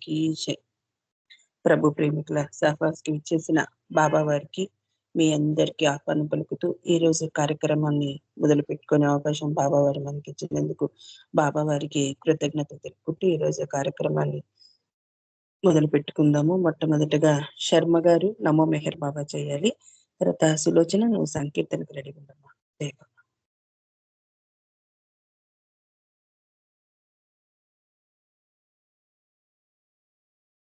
की जय। ప్రభు ప్రేమికుల సహవాసకి ఇచ్చేసిన బాబా వారికి మీ అందరికీ ఆహ్వానం పలుకుతూ ఈ రోజు కార్యక్రమాన్ని మొదలు పెట్టుకునే అవకాశం బాబా వారు మనకి ఇచ్చినందుకు బాబా వారికి కృతజ్ఞత తెలుపుకుంటూ ఈ రోజు కార్యక్రమాన్ని మొదలు పెట్టుకుందాము. మొట్టమొదటిగా శర్మ గారు నమో మెహర్ బాబా చేయాలి. తర్వాత సులోచన నువ్వు సంకీర్తనకు రెడీ ఉండమ్మా. జై బాబా.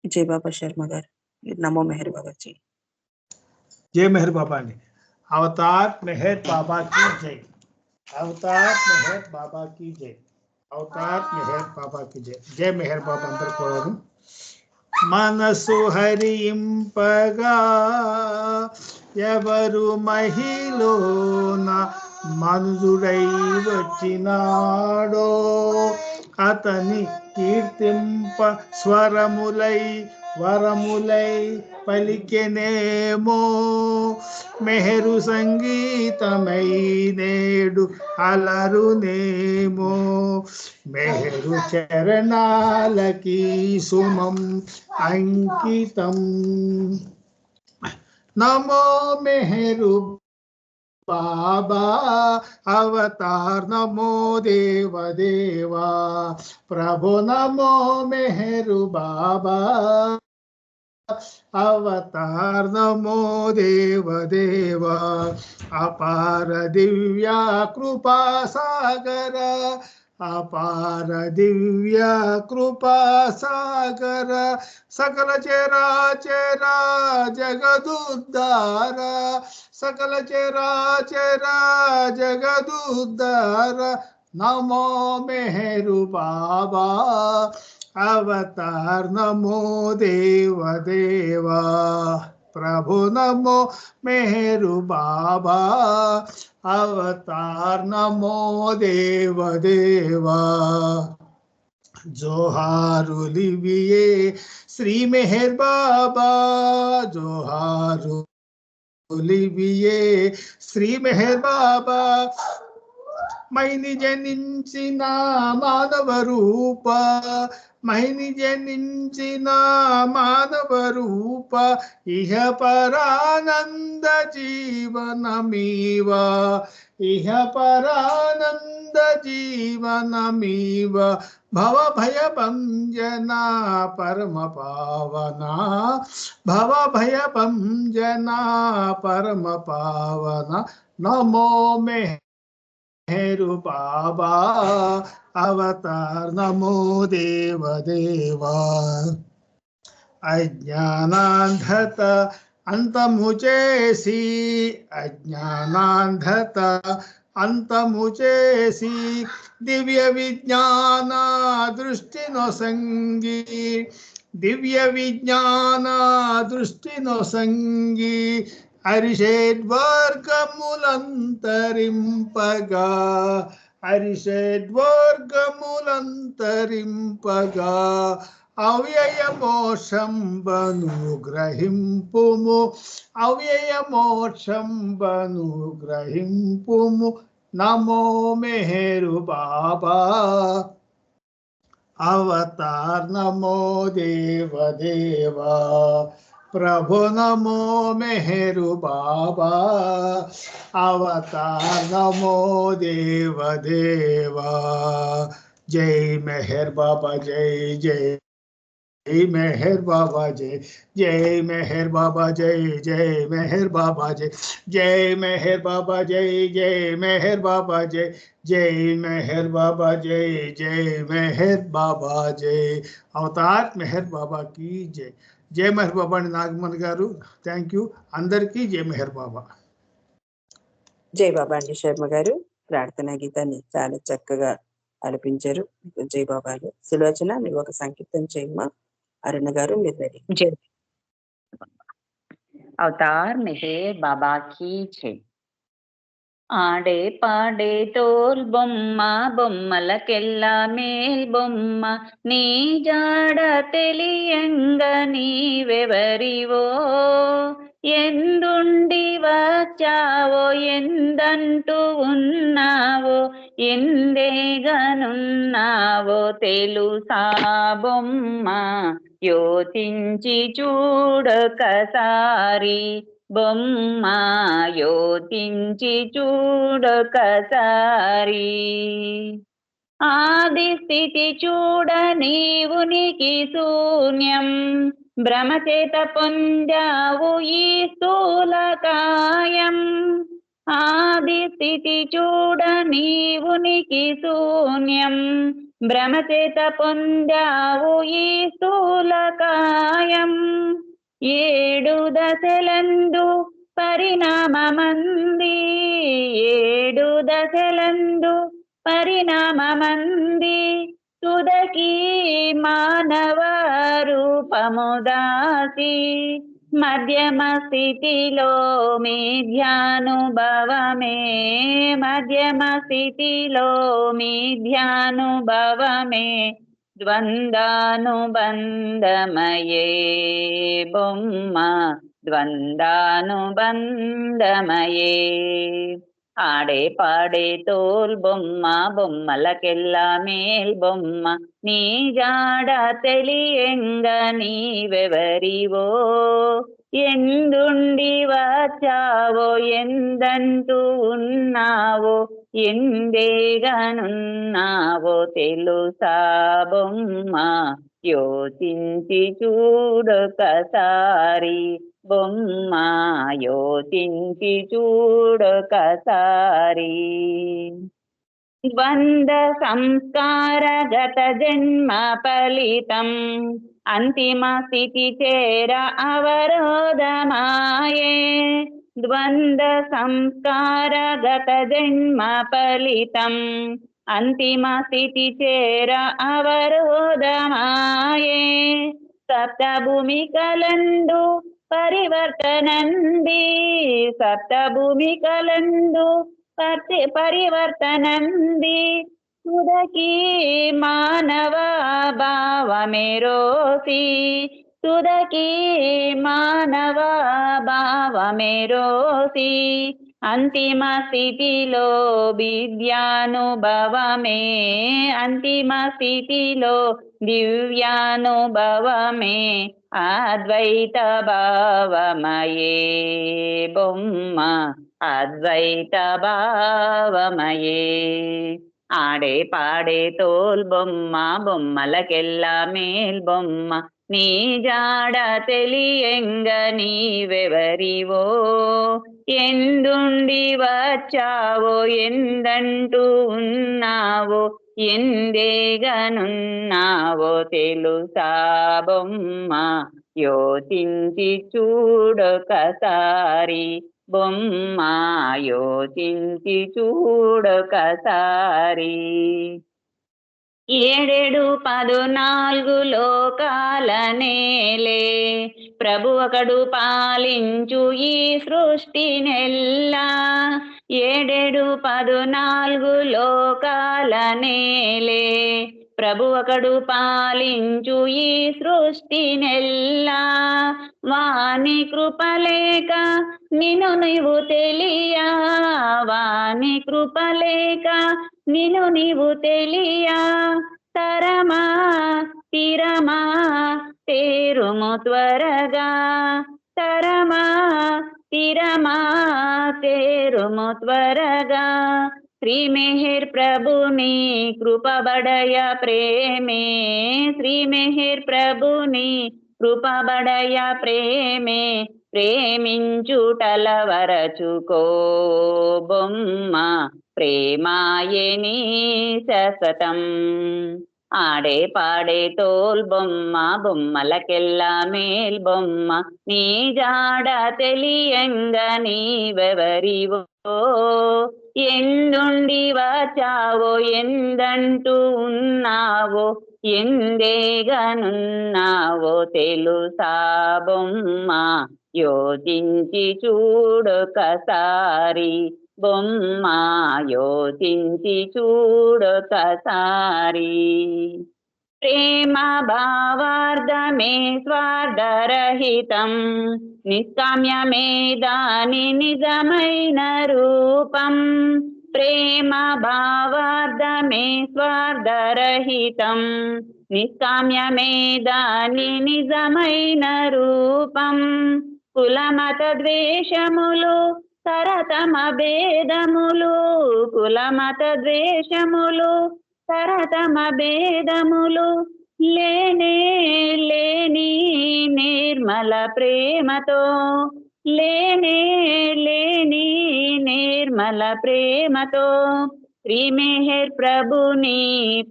जय बाबा शर्मा गार नमो मेहर बाबा जी। जय मेहर बाबा ने अवतार मेहर बाबा की जय। अवतार मेहर बाबा की जय। अवतार मेहर बाबा की जय। जय मेहर बाबा अंदर को మనసు హరింపగా ఎవరు మహిళన మనుజుడై వచ్చినాడో అతని కీర్తింప స్వరములై వరములై పలికెనేమో మెహరు సంగీతమై నేడు అలరునేమో మెహరు చరణాలకి సుమం అంకితం నమో మెహరు बाबा अवतार नमो देव देवा प्रभु नमो मेहरु बाबा अवतार नमो देव देवा अपार दिव्या कृपा सागर अपार दिव्या कृपा सागर सकल चेरा चेरा जगदुद्धार सकल चेरा चेरा जगदुद्धार नमो मेहरु बाबा अवतार नमो देव देवा प्रभु नमो मेहरु बाबा अवतार नमो देव देवा जोहारुलिविये श्री मेहर बाबा जोहारुलिविये श्री मेहर बाबा मैनि जनिंचिना मानव रूप मैनि जनिंचिना मानव रूप इह परानंद जीवनमीवा इह परानंद जीवनमीव भव भय भंजना परम पावना भव भय भंजना परम पावना नमो मेहरु बाबा अवतार नमो देव देवा अज्ञानांधत अंतमुचेसी अज्ञानांधत अंतमुचेसी दिव्य विज्ञान दृष्टि नोसंगी दिव्य विज्ञान दृष्टि नोसंगी अरिषेद्वर्गमुलंतरिंपगा अरिषेद्वर्गमुलंतरिंपगा अव्यय मोक्षं बनुग्रहिंपुमु अव्यय मोक्षं बनुग्रहिंपुमु नमो मेहरु बाबा अवतार नमो देव देवा प्रभु नमो मेहरु बाबा अवतार नमो देव देवा जय मेहर बाबा जय जय जय मेहर बाबा जय मेहर बाबा जय मेहर बाबा जय मेहर बाबा जय मेहर बाबा जय मेहर बाबा जय मेहर बाबा जय अवतार मेहर बाबा की जय जय मेहर बाबा नागमन गारू थैंक यू अंदर की जय मेहर बाबा జై బాబా అండి శర్మ గారు ప్రార్థనా గీతాన్ని చాలా చక్కగా ఆలపించారు. జై బాబాలు. సులోచన నువ్వు ఒక సంకీర్తన చేయమ్మా. అరుణ గారు మీరు రెడీ. जय अवतार मेहर बाबा की जय। ఆడే పాడే తోల్ బొమ్మ బొమ్మలకెల్లా మేల్ బొమ్మ నీ జాడ తెలియంగ నీవెవరివో ఎందుండి వచ్చావో ఎందంటూ ఉన్నావో ఎందేగనున్నావో తెలుసా బొమ్మ యోచించి చూడొకసారి బొమ్మ యోచించి చూడొకసారి. ఆది స్థితి చూడ నీవునికి శూన్యం భ్రమచేత పొందావు ఈ స్థూలకాయం. ఆది స్థితి చూడ నీవునికి శూన్యం భ్రమచేత పొందావు ఈ స్థూలకాయం. 7 దశలందు పరిణామమంది 7 దశలందు పరిణామమంది తుదకి మానవ రూపము దాసి మధ్యమ స్థితిలో మిథ్యానుభవమే మధ్యమ స్థితిలో మిథ్యానుభవమే ద్వందానుబంధమయే బొమ్మ ద్వందానుబంధమయే. ఆడే పాడే తోల్ బొమ్మ బొమ్మలకెల్లా మేల్ బొమ్మ నీ జాడ తెలియంగ నీవెవరివో ఎందుండి వచ్చావో ఎందంటూ ఉన్నావో ఎందేగనున్నావో తెలుసా బొమ్మ యోచించి చూడొకసారి బొమ్మ యోచించి చూడొకసారి. ద్వంద్వ సంస్కారగత జన్మ ఫలితం అంతిమ స్థితి చేర అవరోధమాయే. ద్వంద్వ సంస్కారగత జన్మ ఫలితం అంతిమ స్థితి చేర అవరోధమాయే. సప్తభూమికలందు పరివర్తనంది సప్తభూమికలందు పరివర్తనంది తుదకి మానవ భావమేరోసి తుదకి మానవ భావమేరోసి అంతిమ స్థితిలో విద్యానుభవమే అంతిమ స్థితిలో దివ్యానుభవమే అద్వైత భావమయే బొమ్మ అద్వైత భావమయే. ఆడే పాడే తోల్ బొమ్మ బొమ్మలకెల్లా మేల్ బొమ్మ నీ జాడ తెలియంగ నీవెవరివో ఎందుండి వచ్చావో ఎందంటూ ఉన్నావో ఎందేగనున్నావో తెలుసా బొమ్మ యోచించి చూడొకసారి బొమ్మ యోచించి చూడొకసారి. 7 14 లోకాల నేలే ప్రభు ఒకడు పాలించు ఈ సృష్టి నెల్లా 7 14 లోకాల నేలే ప్రభు ఒకడు పాలించు ఈ సృష్టి నెల్లా. వాని కృపలేక నిన్ను నీవు తెలియా వాని కృపలేక నిన్ను నీవు తెలియా తరమా తిరమా తేరుము త్వరగా తరమా తిరమా తేరుము త్వరగా. శ్రీ మెహర్ ప్రభుని కృపబడయ ప్రేమే శ్రీ మెహర్ ప్రభుని కృపబడయ ప్రేమే ప్రేమించుటల వరచుకో బొమ్మ ప్రేమాయని శాశ్వతం. ఆడే పాడే తోల్ బొమ్మ బొమ్మలకెల్లా మేల్ బొమ్మ నీ జాడ తెలియంగ నీవెవరివో ఎందుండి వచ్చావో ఎందంటూ ఉన్నావో ఎందేగనున్నావో తెలుసా బొమ్మ యోచించి చూడొకసారి బొమ్మ యోచించి చూడొకసారి. ప్రేమ భావార్థమే స్వార్థరహితం నిష్కామ్యమే దాని నిజమైన రూపం ప్రేమ భావార్థమే స్వార్థరహితం నిష్కామ్యమే దాని నిజమైన రూపం కులమత ద్వేషములు తరతమ భేదములు కులమత ద్వేషములు తరతమ భేదములు లేనే లేని నిర్మల ప్రేమతో లేనే లేని నిర్మల ప్రేమతో శ్రీ మెహర్ ప్రభుని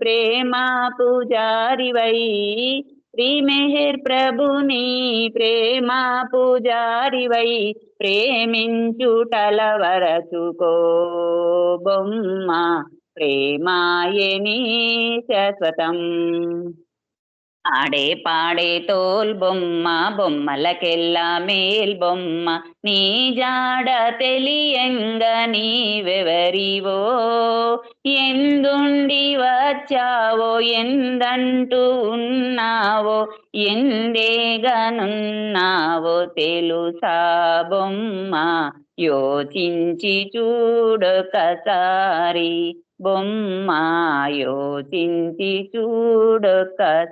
ప్రేమ పూజారివై శ్రీ మెహర్ ప్రభుని ప్రేమ పూజారివై ప్రేమించుటల వరచుకో బొమ్మ ప్రేమాయని శాశ్వతం ఆడే పాడే తోల్ బొమ్మ బొమ్మలకెల్లా మేల్ బొమ్మ నీ జాడ తెలియంగ నీవెవరివో ఎందుండి వచ్చావో ఎందంటూ ఉన్నావో ఎందేగనున్నావో తెలుసా బొమ్మ యోచించి చూడొకసారి బొమ్మ యోచించి చూడొకసారి.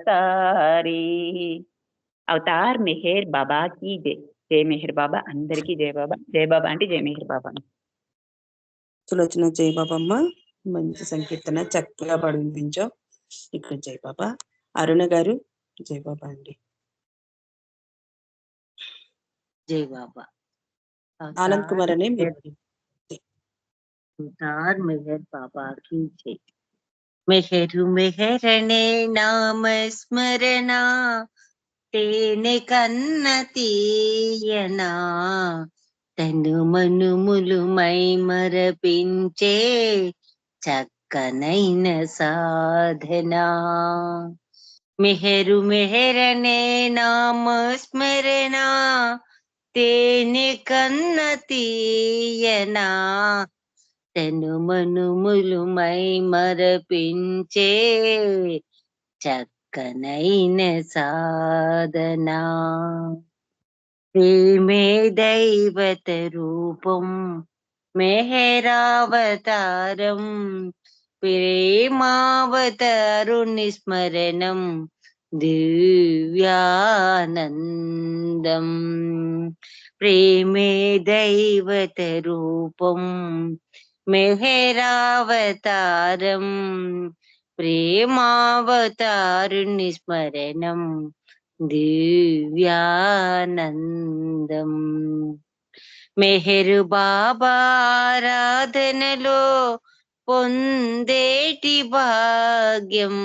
అవతార్ మెహర్ బాబా की జై. జై మెహర్ బాబా. అందరికీ జై బాబా. జై బాబా అంటే జై మెహర్ బాబా. సులోచన జై బాబమ్మ, మంచి సంకీర్తన చక్కగా పాడి వినిపించావు. ఇక్కడ జై బాబా. అరుణ గారు జై బాబా అండి. జై బాబా. ఆనంద్ కుమార్ అనే అవతార్ మెహర్ బాబా की జై. మెహరు మెహరనే నామ స్మరణ తేనె కన్న తీయనా తను మనుములు మై మరపించే చక్కనైన సాధనా మెహరు మెహరనే నామ స్మరణ తేనె కన్న తీయనా తను మనుములు మై మరపించే చక్కనైన సాధనా ప్రేమే దైవత రూపం మెహరావతారం ప్రేమావతారుని స్మరణం దివ్యానందం ప్రేమే దైవత రూపం మెహరావతారం ప్రేమావతారుని స్మరణం దివ్యానందం మెహరు బాబా ఆరాధనలో పొందేటి భాగ్యం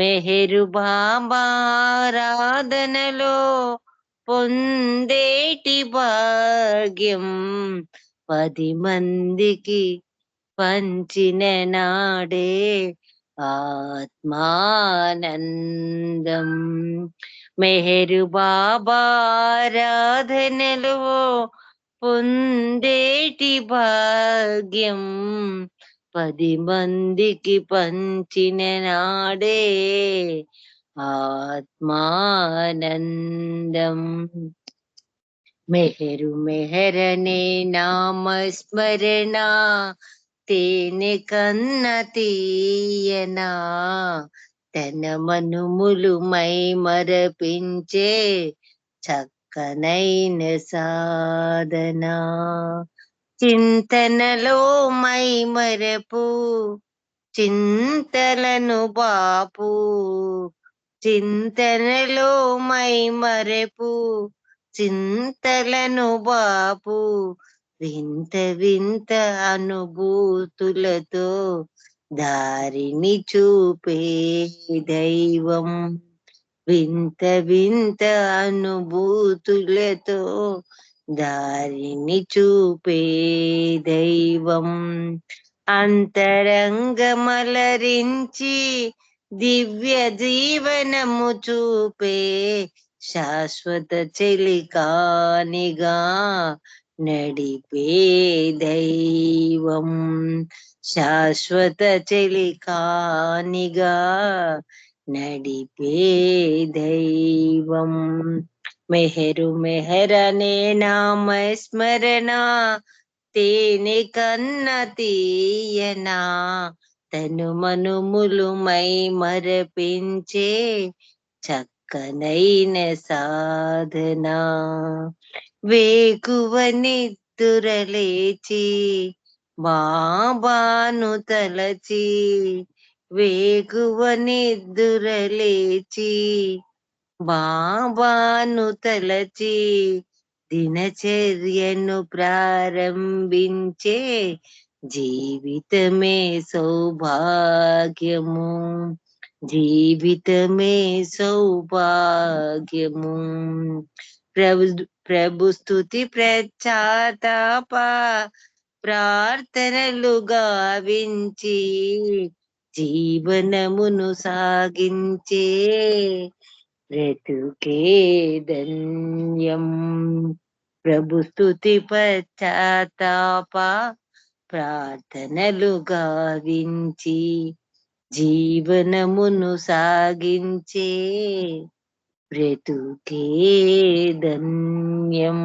మెహరు బాబా ఆరాధనలో పొందేటి భాగ్యం 10 మందికి పంచిన నాడే ఆత్మానందం మెహరు బాబా ఆరాధనలో పొందేటి భాగ్యం 10 మందికి పంచిన నాడే ఆత్మానందం మెహరు మెహరనే నామ స్మరణ తేనె కన్న తీయనా తన మనుములు మై మరపించే చక్కనైన సాధనా చింతనలో మై మరపు చింతలను బాపు చింతనలో మై మరపు చింతలను బాపు వింత వింత అనుభూతులతో దారిని చూపే దైవం వింత వింత అనుభూతులతో దారిని చూపే దైవం అంతరంగమలరించి దివ్య జీవనము చూపే శాశ్వత చెలికానిగా నడిపే దైవం శాశ్వత చెలికానిగా నడిపే దైవం మెహరు మెహరనే నామ స్మరణ తేనె కన్న తీయనా తను మనుములు మై మరపించే చక్కనైన సాధనా వేకువ నిద్దురలేచి బాబాను తలచి వేకువ నిద్దురలేచి బాబాను తలచి దినచర్యను ప్రారంభించే జీవితమే సౌభాగ్యము జీవితమే సౌభాగ్యము ప్రభు స్తుతి ప్రచాతాప ప్రార్థనలు గావించి జీవనమును సాగించే బ్రతుకే ధన్యం ప్రభు స్తుతి పశ్చాత్తాప ప్రార్థనలు గావించి జీవనమును సాగించే బ్రతుకే ధన్యం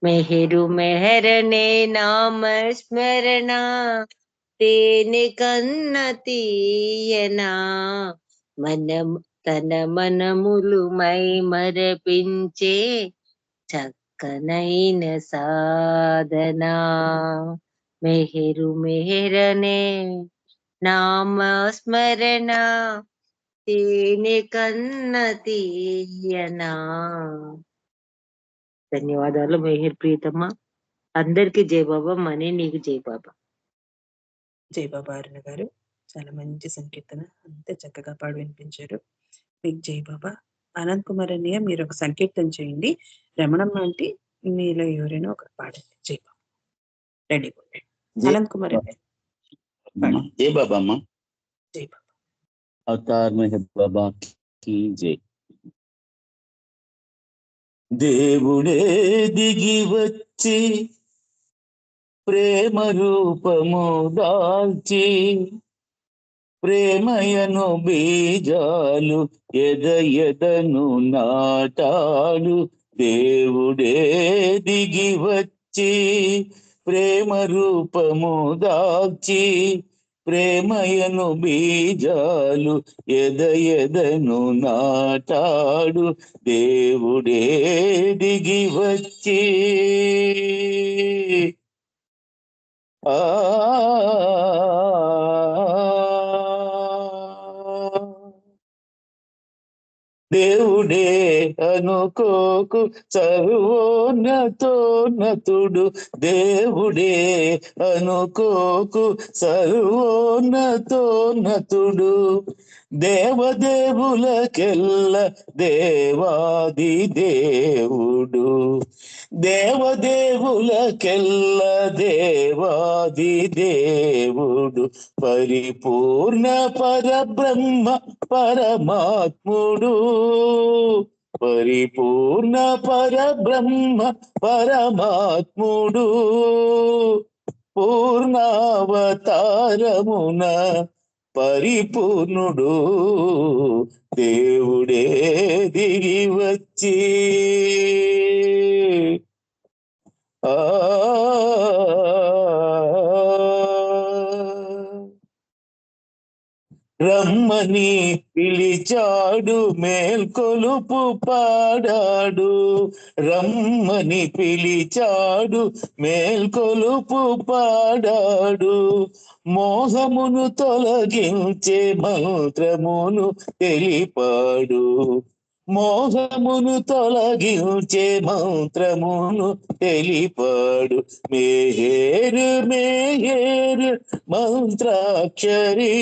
మెహరు మెహరనే నామ స్మరణ తేనె కన్న తీయనా తన మనములు మై మరపించే చక్కనైన సాధనా మెహరు మెహరనే నామ స్మరణ తేనె కన్న తీయనా. ధన్యవాదాలు మెహర్ ప్రీతమ్మ. అందరికి జై బాబా. మనీ నీకు జై బాబా. జై బాబా అరుణ గారు, చాలా మంచి సంకీర్తన, అంతే చక్కగా పాడు వినిపించారు. మీకు జై బాబా. అనంత్ కుమార్ అన్నయ్య, మీరు ఒక సంకీర్తన చేయండి. రమణమ్మ అంటే మీలో ఎవరైనా ఒకరు పాడండి. జై బాబా. రెడీ అనంత్ కుమార్ అన్నయ్య. జై బాబా అమ్మ. జై బాబా. అవతార్ మెహర్ బాబా కి జై. దేవుడే దిగి వచ్చి ప్రేమ రూపము దాల్చి ప్రేమయను బీజాలు ఎదను నాటాడు. దేవుడే దిగి వచ్చి ప్రేమ రూపము దాల్చి ప్రేమయను బీజాలు ఎదను నాటాడు. దేవుడే దిగి వచ్చి దేవుడే అనుకోకు సర్వోన్నతోన్నతుడు. దేవుడే అనుకోకు సర్వోన్నతోన్నతుడు. దేవదేవులకెల్ల దేవాది దేవుడు. దేవదేవులకెల్ల దేవాది దేవుడు. పరిపూర్ణ పరబ్రహ్మ పరమాత్ముడు. పరిపూర్ణ పరబ్రహ్మ పరమాత్ముడు. పూర్ణావతారమున పరిపూర్ణుడు. దేవుడే దిగి వచ్చి రమ్మని పిలిచాడు, మేల్కొలుపు పాడాడు. రమ్మని పిలిచాడు, మేల్కొలుపు పాడాడు. మోహమును తొలగించే మంత్రమును తెలిపాడు. మోహమును తొలగించే మంత్రమును తెలిపాడు. మేహేరు మేహేరు మంత్రాక్షరి.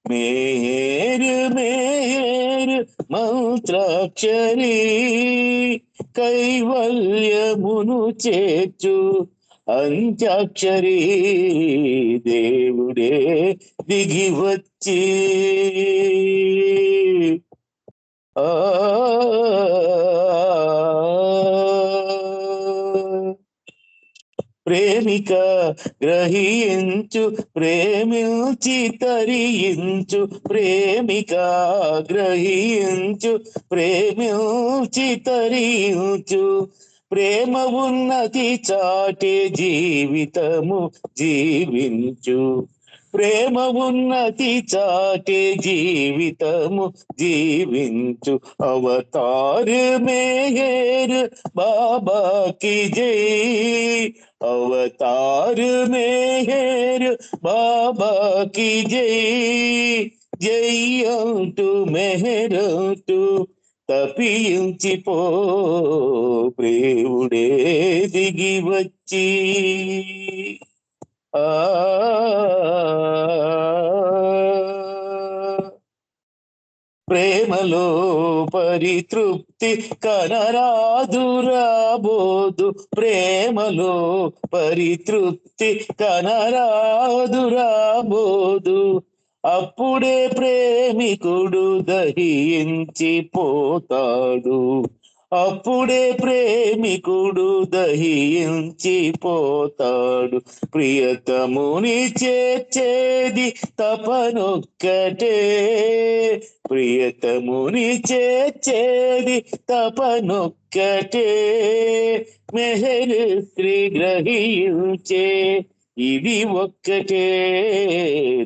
మేహేరు మేహేరు మంత్రాక్షరి. కైవల్యమును చేర్చు అంత్యాక్షరి. దేవుడే దిగి వచ్చి ప్రేమిక గ్రహించు ప్రేమించి తరించు. ప్రేమిక గ్రహించు ప్రేమించి తరించు. ప్రేమ ఉన్నతి చాటే జీవితము జీవించు. ప్రేమ ఉన్నతి చాటే జీవితము జీవించు. అవతార్ మెహర్ బాబా కి జై. అవతార్ మెహర్ బాబా కి జై. జై అంటూ మెహర్ అంటూ తప్పించిపో ప్రేవుడే దిగి వచ్చి. ప్రేమలో పరితృప్తి కనరాదురాబోదు. ప్రేమలో పరితృప్తి కనరాదురాబోదు. అప్పుడే ప్రేమికుడు దహించిపోతాడు. అప్పుడే ప్రేమికుడు దహించిపోతాడు. ప్రియతముని చేర్చేది తపనొక్కటే. ప్రియతముని చేర్చేది తపనొక్కటే. మెహర్ శ్రీ గ్రహించే ఇది ఒక్కటే.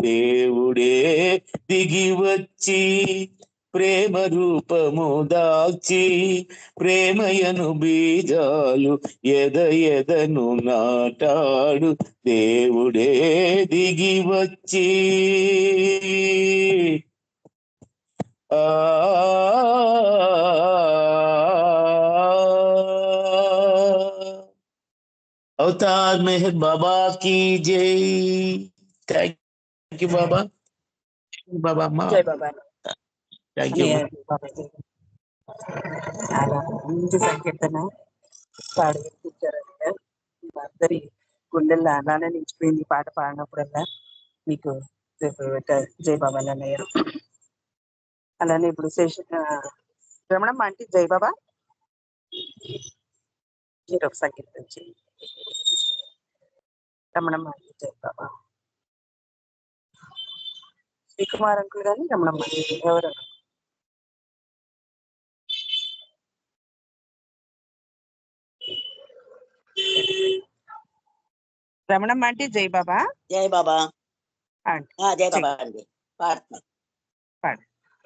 దేవుడే దిగి వచ్చి ప్రేమ రూపము దాల్చి ప్రేమయను బీజాలు ఎద ఎదను నాటాడు. దేవుడే దిగి వచ్చి. అవతార్ మెహర్ బాబా की जय. థ్యాంక్ యూ బాబా. బాబా అమ్మ జై బాబా. Thank you. చాలా మంచి సంకీర్తన పాడి వినిపించారంటే అందరి గుండెల్లో అలానే నిలిచిపోయింది ఈ పాట పాడినప్పుడల్లా. మీకు జై బాబా అన్నయ్యారు. అలానే ఇప్పుడు రమణమ్మ అంటే జై బాబా మీరు ఒక సంకీర్తన చేయండి. రమణమ్మ అంటే జై బాబా. శ్రీకుమార్ అంకుల్ కానీ రమణమ్మ ఎవరు? రమణమ్మ అంటే జై బాబా. జై బాబా. జై చెయ్. బాబా అండి పాడుతున్నా. పాడు.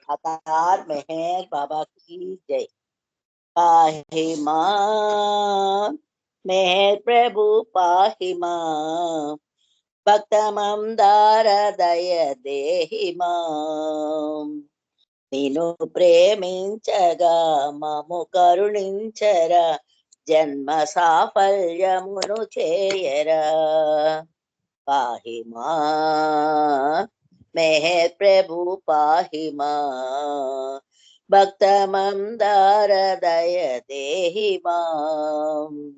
అవతార్ మెహర్ బాబా की जय. पाहि मां मेहर प्रभु पाहि मां. భక్తమందార దయ దేహి మాం. నిన్ను ప్రేమించగా మము కరుణించరా. జన్మ సాఫల్యమును చేయరా. పాహి మా మెహర్ ప్రభు పాహి మా. భక్తమందార దయ దేహి మాం.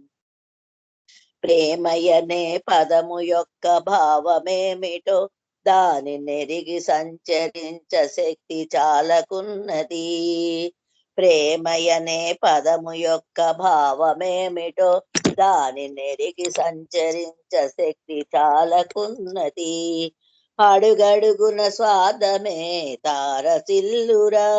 ప్రేమయనే పదము యొక్క భావమేమిటో దాని నెరిగి సంచరించ శక్తి చాలకున్నది. ప్రేమయనే పదము యొక్క భావమేమిటో దాని నెరిగి సంచరించ శక్తి చాలకున్నది. అడుగడుగున స్వాదమే తారసిల్లురా.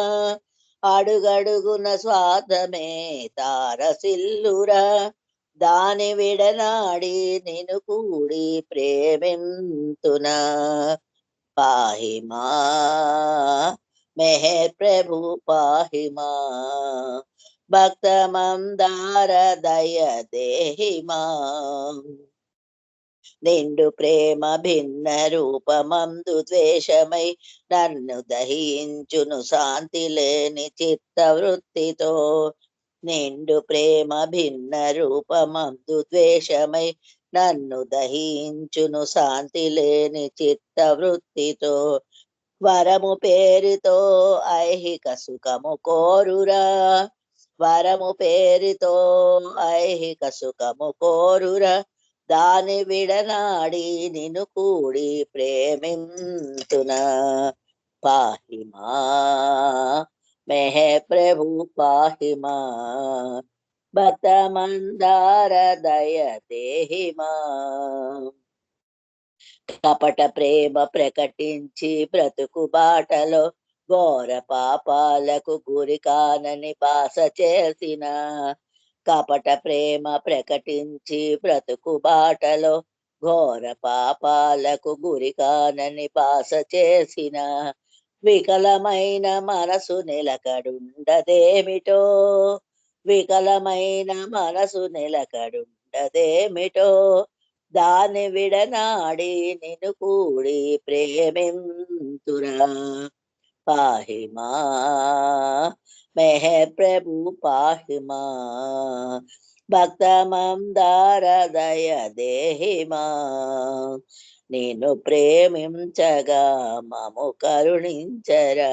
అడుగడుగున స్వాదమే తారసిల్లురా. దాని విడనాడి నిన్ను కూడి ప్రేమింతునా. పాహి మా మెహర్ ప్రభు పాహి మా. భక్తమందార దయ దేహి మా. నిండు ప్రేమ భిన్న రూపమందు ద్వేషమై నన్ను దహించును శాంతి లేని చిత్తవృత్తితో. నిండు ప్రేమ భిన్న రూపమందు ద్వేషమై నన్ను దహించును శాంతి లేని చిత్తవృత్తితో. వరము పేరుతో ఐహిక సుఖము కోరురా. వరము పేరుతో ఐహిక సుఖము కోరురా. దాని విడనాడి నిన్ను కూడి ప్రేమింతునా. పాహి మా మెహర్ ప్రభు పాహి మా. భక్తమందార దయ దేహి మా. కపట ప్రేమ ప్రకటించి బ్రతుకు బాటలో ఘోర పాపాలకు గురి కానని బాస చేసిన. కపట ప్రేమ ప్రకటించి బ్రతుకు బాటలో ఘోర పాపాలకు గురి కానని బాస చేసిన వికలమైన మనసు నిలకడుండదేమిటో, వికలమైన మనసు నిలకడుండదేమిటో, దాని విడనాడి నిన్ను కూడి ప్రేమింతురా. పాహిమా మెహర్ ప్రభు పాహిమా, భక్త మందార దయ దేహిమా, నేను ప్రేమించగా మము కరుణించరా,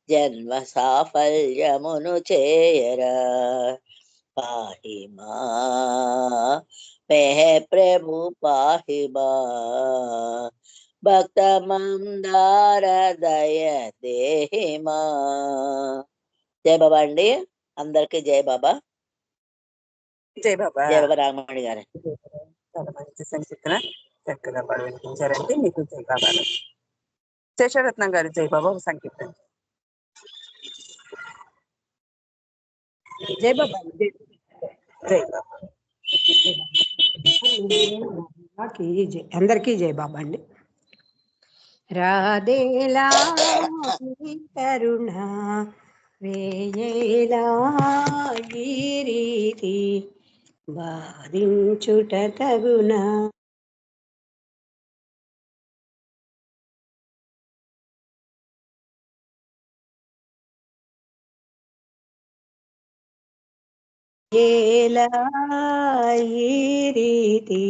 జన్మ సాఫల్యమును చేయరా. పాహిమా మెహర్ ప్రభు పాహిమా, భక్త మందార దయ దేహిమా. జై బాబా అండి, అందరికి జై బాబా. జై బాబా. జై బాబా రామమణి గారు. చాలా మంచి సంకీర్తన చక్కగా పాడి వినిపించారండి. మీకు జై బాబాలు. శేషరత్నం గారు జై బాబా సంకీర్తన. జై బాబా. జై బాబా. అందరికీ జై బాబా అండి. రాధేలా కరుణ వేయేలా ఈ రీతి బాధించుట తగునా, ఏలా ఈ రీతి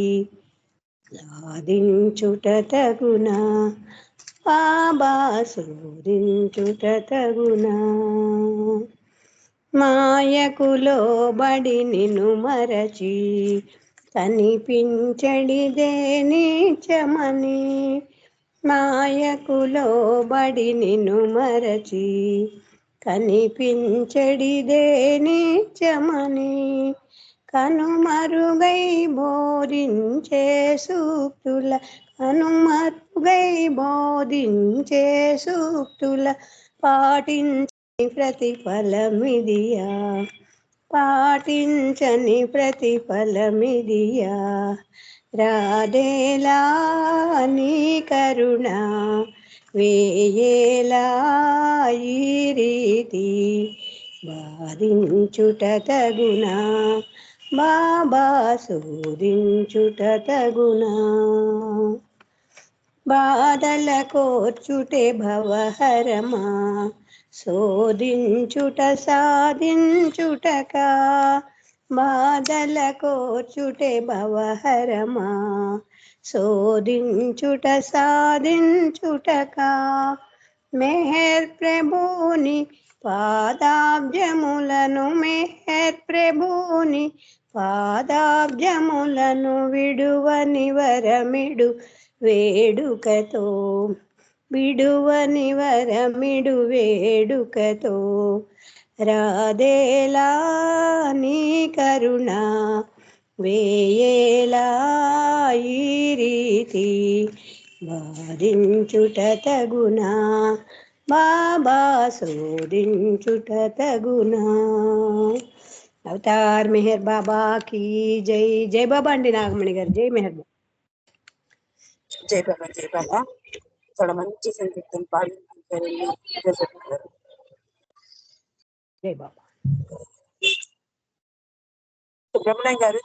సాధించుట తగునా, బాబా శోధించుట తగునా. మాయకులో బడి నిన్ను మరచి కనిపించడిదే నీచమని, మాయకులో బడి నిన్ను మరచి కనిపించడిదే నీచమని, కనుమరుగై బోధించే సూక్తుల, కనుమరుగై బోధించే సూక్తుల పాటించని ప్రతిఫలమిదియా, పాటించని ప్రతిఫలమిదియా. రాధేలా నీ కరుణ వేయేలా ఈ రీతి బాధించుట తగునా, బాబా శోధించుట తగునా. బాధల కోర్చుటే భవహరమా, శోధించుట సాధించుటకా, బాధల కోర్చుటే భవహరమా, శోధించుట సాధించుటకా. మెహర్ ప్రభుని పాదాబ్జములను, మెహర్ ప్రభుని పాదాబ్జములను విడువని వరమిడు వేడుకతో, విడువని వరమిడు వేడుకతో. రాధేలా నీ కరుణ వేయేలా ఈ రీతి బాధించుట తగునా, బాబా శోధించుట తగునా. అవతార్ మెహర్ బాబా కీ జై. జై బాబా అండి నాగమణి గారు. జై మెహర్ బాబా. జై బాబా. జై బాబా. చాలా మంచి సంకీర్తన పాడి వినిపించారండి. జై బాబా. సుబ్రహ్మణ్యం గారు